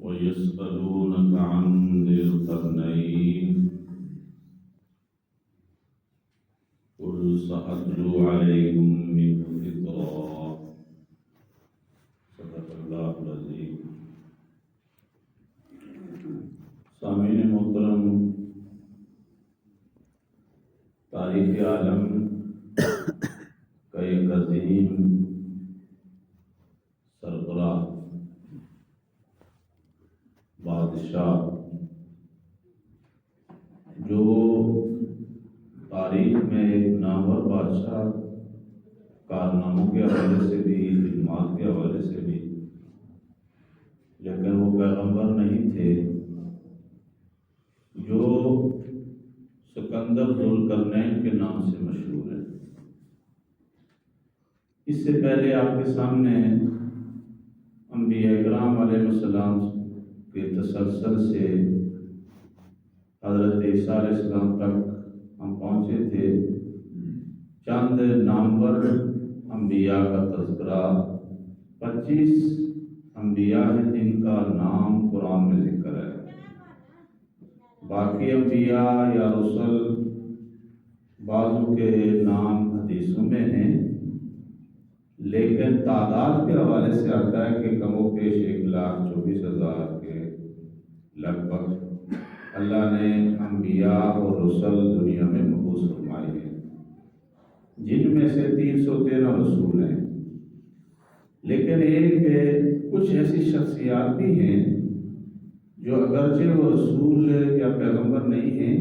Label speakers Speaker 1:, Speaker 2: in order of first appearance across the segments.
Speaker 1: ويسألونك عن ذي القرنين قل سأتلو عليكم منه ذكرا صدق اللہ العظیم۔ سامعین محترم، تاریخ عالم کا ایک عظیم سربراہ بادشاہ جو تاریخ میں ایک نامور بادشاہ، کارناموں کے حوالے سے بھی، خدمات کے حوالے سے بھی، لیکن وہ پیغمبر نہیں تھے، جو سکندر ذوالقرنین کے نام سے مشہور ہے۔ اس سے پہلے آپ کے سامنے انبیاء اکرام علیہ السلام کے تسلسل سے حضرت عیسیٰ علیہ السلام تک ہم پہنچے تھے۔ چند نامور انبیاء کا تذکرہ، 25 انبیاء ہیں جن کا نام قرآن میں ذکر ہے۔ باقی انبیاء یا رسل بعضوں کے نام حدیثوں میں ہیں، لیکن تعداد کے حوالے سے آتا ہے کہ کم و بیش 1,24,000 کے لگ بھگ اللہ نے انبیاء اور رسل دنیا میں مبعوث فرمائے ہیں، جن میں سے 313 رسول ہیں۔ لیکن کچھ ایسی شخصیات بھی ہیں جو اگرچہ وہ رسول یا پیغمبر نہیں ہیں،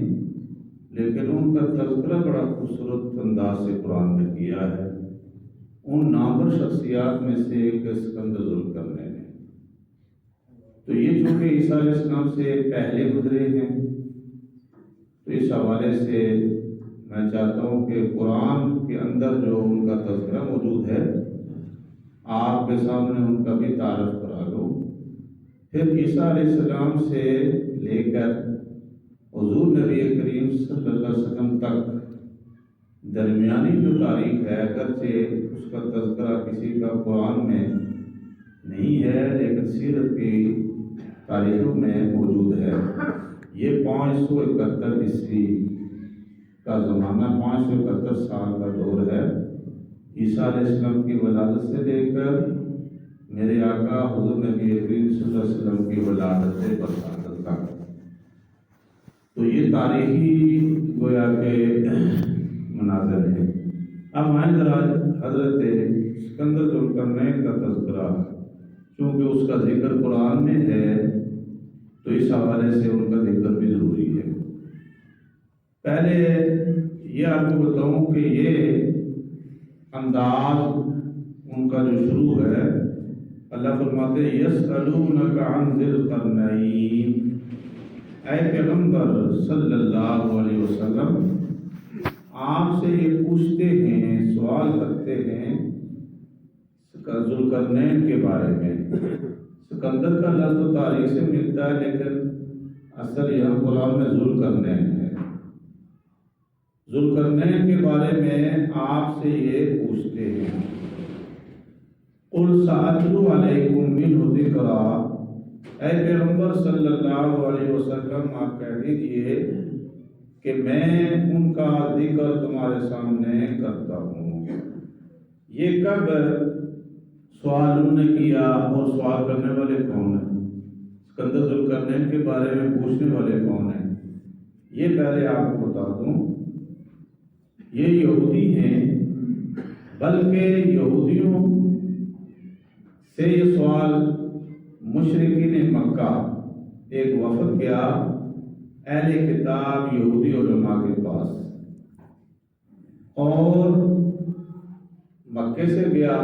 Speaker 1: لیکن ان کا تذکرہ بڑا خوبصورت انداز سے قرآن میں کیا ہے۔ ان نامور شخصیات میں سے ایک سکندر ذوالقرنین ہے۔ تو یہ چونکہ عیسیٰ علیہ السلام سے پہلے گزرے ہیں، تو اس حوالے سے میں چاہتا ہوں کہ قرآن کے اندر جو ان کا تذکرہ موجود ہے، آپ کے سامنے ان کا بھی تعارف کرا دوں۔ پھر عیسیٰ علیہ السلام سے لے کر حضور نبی کریم صلی اللہ علیہ وسلم تک درمیانی جو تاریخ ہے، اگرچہ اس کا تذکرہ کسی کا قرآن میں نہیں ہے، لیکن سیرت کی تاریخوں میں موجود ہے۔ یہ 571 عیسوی کا زمانہ، 571 سال کا دور ہے، عیسیٰ علیہ السلام کی ولادت سے لے کر میرے آقا حضور نبی کریم صلی اللہ علیہ وسلم کی ولادت برساتت تک۔ تو یہ تاریخی گویا کہ مناظر ہے۔ اب آئیں ذرا حضرت سکندر ذوالقرنین کا تذکرہ، چونکہ اس کا ذکر قرآن میں ہے تو اس حوالے سے ان کا ذکر بھی ضروری ہے۔ پہلے یہ آپ کو بتاؤں کہ یہ انداز ان کا جو شروع ہے، اللہ فرماتے ہیں یسألونک عن ذی القرنین، اے پیغمبر صلی اللہ علیہ وسلم آپ سے یہ پوچھتے ہیں، سوال کرتے ہیں ذوالقرنین کے بارے میں۔ سکندر کا لفظ تو تاریخ سے ملتا ہے، لیکن اصل یہاں قرآن میں ذوالقرنین ہے۔ ذوالقرنین کے بارے میں آپ سے یہ پوچھتے ہیں۔ قل سأتلو علیکم منہ ذکرا، اے پیغمبر صلی اللہ علیہ وسلم آپ کہہ دیجئے کہ میں ان کا ذکر تمہارے سامنے کرتا ہوں۔ یہ کب سوال انہوں نے کیا اور سوال کرنے والے کون ہیں؟ سکندر ذوالقرنین کے بارے میں پوچھنے والے کون ہیں؟ یہ پہلے آپ کو بتا دوں، یہ یہودی ہیں، بلکہ یہودیوں سے یہ سوال مشرکین مکہ ایک وفد گیا اہل کتاب یہودی علماء کے پاس، اور مکے سے گیا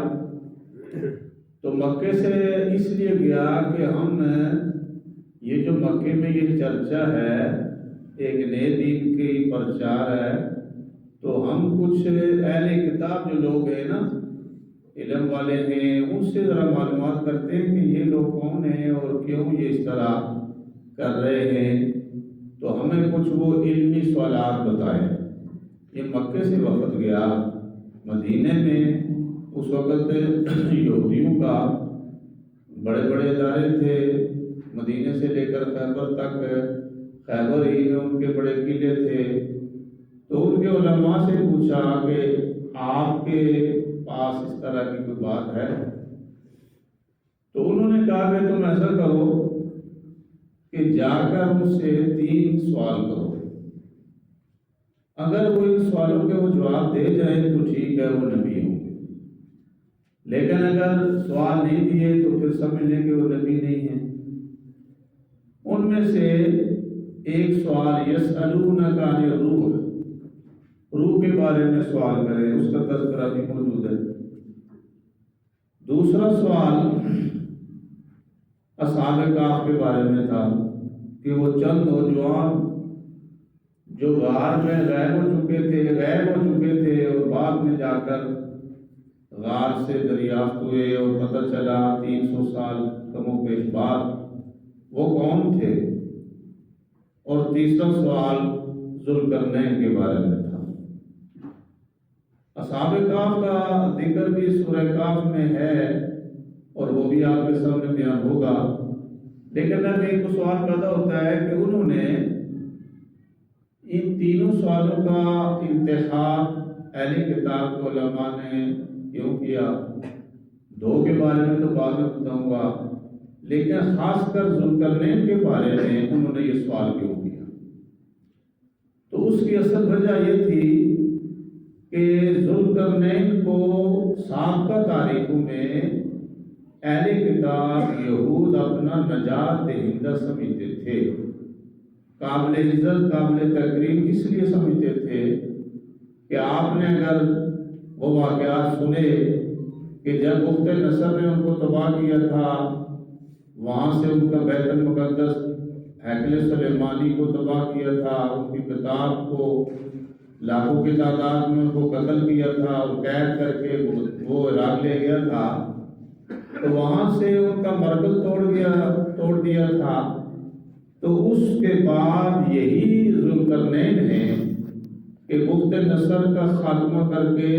Speaker 1: تو مکے سے اس لیے گیا کہ ہم یہ جو مکے میں یہ چرچا ہے، ایک نئے دین کی پرچار ہے، تو ہم کچھ اہل کتاب جو لوگ ہیں نا، علم والے ہیں، ان سے ذرا معلومات کرتے ہیں کہ یہ لوگ کون ہیں اور کیوں یہ اس طرح کر رہے ہیں، تو ہمیں کچھ وہ علمی سوالات بتائیں۔ یہ مکے سے وفد گیا مدینے میں، اس وقت یہودیوں کا بڑے بڑے ادارے تھے، مدینہ خیبر تک، خیبر ہی میں ان کے بڑے قلعے تھے۔ تو ان کے علماء سے پوچھا کہ آپ کے پاس اس طرح کی کوئی بات ہے؟ تو انہوں نے کہا کہ تم ایسا کرو کہ جا کر ان سے 3 سوال کرو، اگر وہ ان سوالوں کے وہ جواب دے جائیں تو ٹھیک ہے، وہ نبی ہوں گے، لیکن اگر سوال نہیں دیے تو پھر سمجھ لیں کہ وہ نبی نہیں ہیں۔ ان میں سے ایک سوال یسألونک عن الروح، روح کے بارے میں سوال کریں، اس کا تذکرہ بھی موجود ہے۔ دوسرا سوال اصحاب کہف کے بارے میں تھا کہ وہ چند نوجوان جو غار میں غائب ہو چکے تھے اور بعد میں جا کر غار سے دریافت ہوئے اور پتہ چلا 300 سال کم و بیش بعد، وہ کون تھے؟ اور تیسرا سوال ذوالقرنین کے بارے میں تھا۔ اصحاب کہف کا ذکر بھی سورہ کہف میں ہے اور وہ بھی آپ کے سامنے بیان ہوگا، لیکن اب ایک سوال پیدا ہوتا ہے کہ انہوں نے ان تینوں سوالوں کا انتخاب اہل کتاب کے علماء نے کیوں کیا؟ 2 کے بارے میں تو بعد میں بتاؤں گا، لیکن خاص کر ذوالقرنین کے بارے میں انہوں نے یہ سوال کیوں کیا؟ تو اس کی اصل وجہ یہ تھی کہ ذوالقرنین کو سابقہ تاریخوں میں اہل کتاب یہود اپنا نجات دہندہ سمجھتے تھے، قابل عزت قابل تکریم اس لیے سمجھتے تھے کہ آپ نے اگر وہ واقعات سنے کہ جب بخت نصر نے ان کو تباہ کیا تھا، وہاں سے ان کا بیت المقدس ہیکل سلیمانی کو تباہ کیا تھا، ان کی کتاب کو لاکھوں کی تعداد میں ان کو قتل کیا تھا اور قید کر کے وہ عراق لے گیا تھا، تو وہاں سے ان کا مرکز توڑ دیا تھا۔ تو اس کے بعد یہی ذوالقرنین ہیں کہ بخت نصر کا خاتمہ کر کے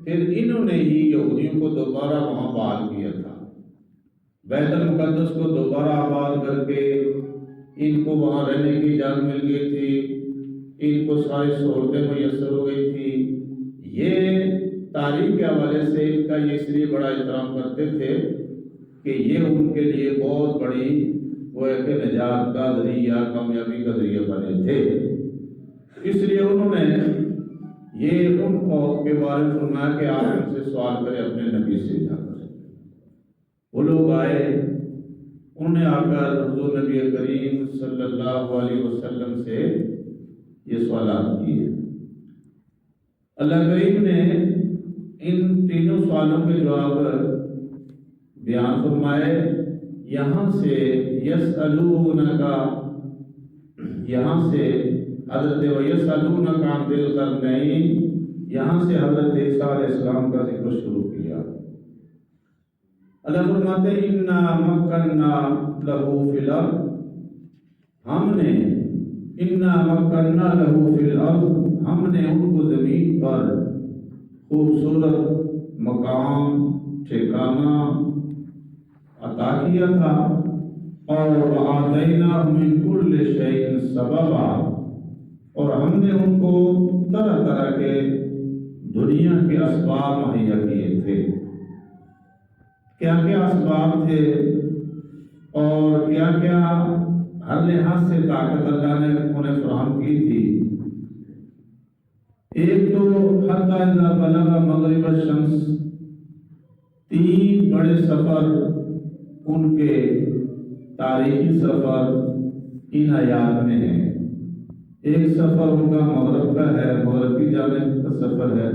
Speaker 1: پھر انہوں نے ہی یہودیوں کو دوبارہ وہاں بحال کیا تھا، بیت المقدس کو دوبارہ آباد کر کے ان کو وہاں رہنے کی اجازت مل گئی تھی، ان کو ساری سہولتیں میسر ہو گئی تھی۔ یہ تاریخ کے حوالے سے ان کا یہ اس لیے بڑا احترام کرتے تھے کہ یہ ان کے لیے بہت بڑی وہ ایک نجات کا ذریعہ، کامیابی کا ذریعہ بنے تھے۔ اس لیے انہوں نے یہ ان قوم کے بارے میں فرمایا کہ آپ ان سے سوال کریں اپنے نبی سے جا کر۔ وہ لوگ آئے، انہوں نے آ کر حضور نبی کریم صلی اللہ علیہ وسلم سے یہ سوالات کیے۔ اللہ کریم نے ان تینوں سوالوں کے جواب بیان فرمائے۔ یہاں سے یسألونک، یہاں سے حضرت ویسألونک عن ذی القرنین، یہاں سے حضرت عیسیٰ علیہ السلام کا ذکر شروع کیا۔ اللہ فرماتے ہیں انا مکننا لہو فی الارض، ہم نے انا مکننا لہو فی الارض، ہم نے ان کو زمین پر خوبصورت مقام ٹھکانہ عطا کیا تھا، اور آتیناہ من کل شیء سببا، اور ہم نے ان کو طرح طرح کے دنیا کے اسباب مہیا کیے تھے۔ کیا کیا اسباب تھے اور کیا کیا ہر لحاظ سے طاقت اللہ نے انہیں فراہم کی تھی؟ ایک تو حتی اذا بلغ مغرب الشمس، 3 بڑے سفر ان کے تاریخی سفر ان آیات میں ہیں۔ ایک سفر ان کا مغرب کا ہے، مغرب کی جانب کا سفر ہے،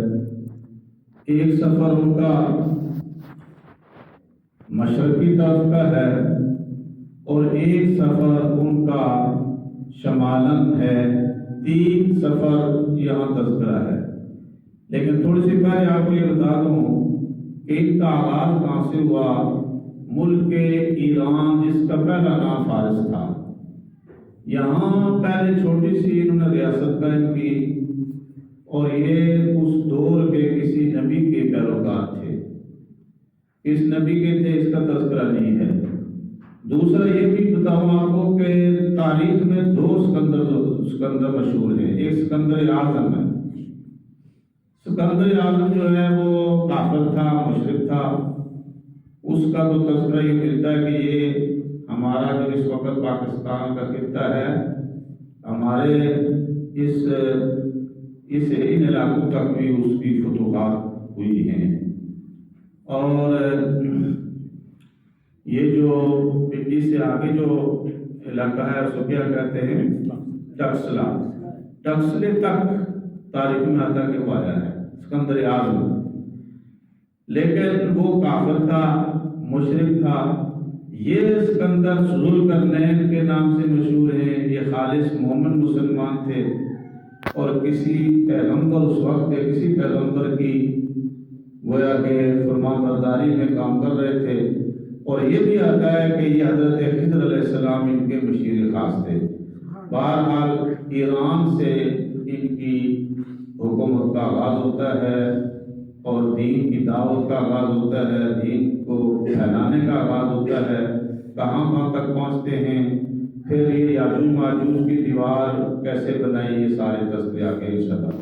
Speaker 1: ایک سفر ان کا مشرقی طرف کا ہے، اور ایک سفر ان کا شمالن ہے۔ 3 سفر یہاں تذکرہ ہے، لیکن تھوڑی سی پہلے آپ کو یہ بتا دوں کہ ان کا آغاز کہاں سے ہوا۔ ملک ایران جس کا پہلا نام فارس تھا، یہاں پہلے چھوٹی سی انہوں نے ریاست قائم کی، اور یہ اس دور کے کسی نبی کے پیروکار تھے۔ اس نبی کے تھے اس کا تذکرہ نہیں ہے، دوسرا یہ بھی بتاؤں آپ کو کہ تاریخ میں دو سکندر مشہور ہیں. ایک سکندر اعظم ہے. سکندر اعظم جو ہے وہ کافر تھا، مشرک تھا. اس کا تو تذکرہ یہ ملتا ہے کہ یہ ہمارا جو اس وقت پاکستان کا خطہ ہے، ہمارے ان علاقوں تک بھی اس کی فتوحات ہوئی ہیں. اور یہ جو پنڈی سے آگے جو علاقہ ہے اس کو کیا کہتے ہیں؟ ٹکسلا. ٹکسلے تک تاریخ میں آتا کہ وہ آیا ہے سکندر اعظم. لیکن وہ کافر تھا، مشرک تھا. یہ سکندر ذوالقرنین کے نام سے مشہور ہیں. یہ خالص مومن مسلمان تھے اور کسی پیغمبر اس وقت کے کسی پیغمبر کی گویا کہ فرمان برداری میں کام کر رہے تھے. اور یہ بھی آتا ہے کہ یہ حضرت خضر علیہ السلام ان کے مشیر خاص تھے. بہرحال ایران سے ان کی حکومت کا آغاز ہوتا ہے اور دین کی دعوت کا آغاز ہوتا ہے، دین کو پھیلانے کا آغاز ہوتا ہے. کہاں تک پہنچتے ہیں، پھر یہ یاجوج ماجوج کی دیوار کیسے بنائی، یہ سارے تذکرے آگے انشاءاللہ.